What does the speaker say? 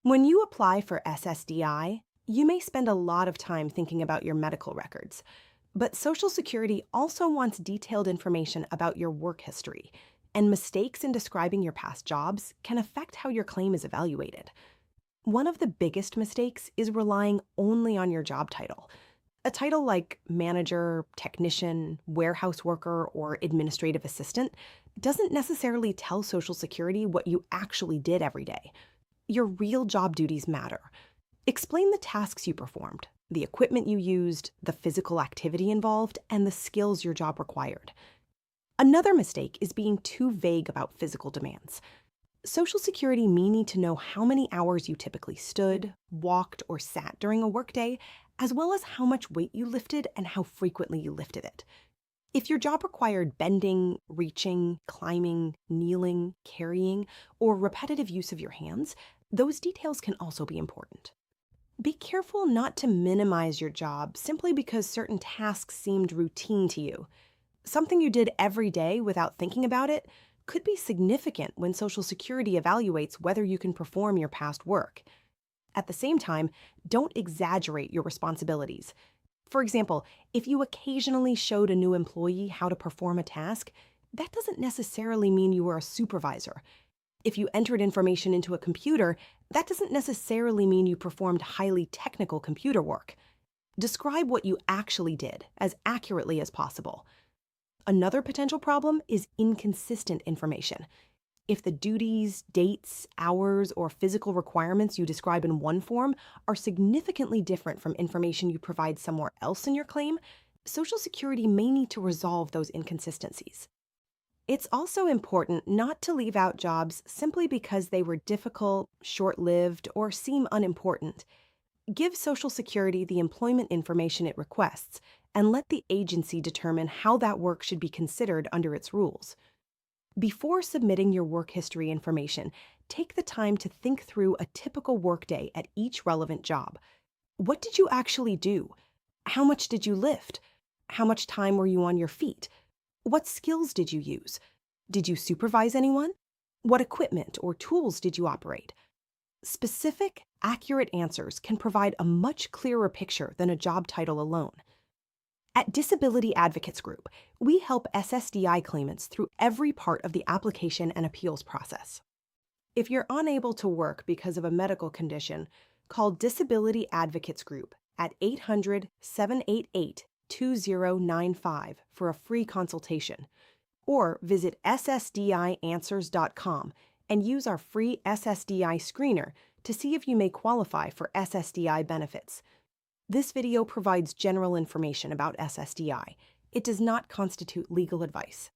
When you apply for SSDI, you may spend a lot of time thinking about your medical records, but Social Security also wants detailed information about your work history, and mistakes in describing your past jobs can affect how your claim is evaluated. One of the biggest mistakes is relying only on your job title. A title like manager, technician, warehouse worker, or administrative assistant doesn't necessarily tell Social Security what you actually did every day. Your real job duties matter. Explain the tasks you performed, the equipment you used, the physical activity involved, and the skills your job required. Another mistake is being too vague about physical demands. Social Security may need to know how many hours you typically stood, walked, or sat during a workday, as well as how much weight you lifted and how frequently you lifted it. If your job required bending, reaching, climbing, kneeling, carrying, or repetitive use of your hands, those details can also be important. Be careful not to minimize your job simply because certain tasks seemed routine to you. Something you did every day without thinking about it could be significant when Social Security evaluates whether you can perform your past work. At the same time, don't exaggerate your responsibilities. For example, if you occasionally showed a new employee how to perform a task, that doesn't necessarily mean you were a supervisor. If you entered information into a computer, that doesn't necessarily mean you performed highly technical computer work. Describe what you actually did as accurately as possible. Another potential problem is inconsistent information. If the duties, dates, hours, or physical requirements you describe in one form are significantly different from information you provide somewhere else in your claim, Social Security may need to resolve those inconsistencies. It's also important not to leave out jobs simply because they were difficult, short-lived, or seem unimportant. Give Social Security the employment information it requests and let the agency determine how that work should be considered under its rules. Before submitting your work history information, take the time to think through a typical workday at each relevant job. What did you actually do? How much did you lift? How much time were you on your feet? What skills did you use? Did you supervise anyone? What equipment or tools did you operate? Specific, accurate answers can provide a much clearer picture than a job title alone. At Disability Advocates Group, we help SSDI claimants through every part of the application and appeals process. If you're unable to work because of a medical condition, call Disability Advocates Group at 800-788-2095 for a free consultation, or visit ssdianswers.com and use our free SSDI screener to see if you may qualify for SSDI benefits. This video provides general information about SSDI. It does not constitute legal advice.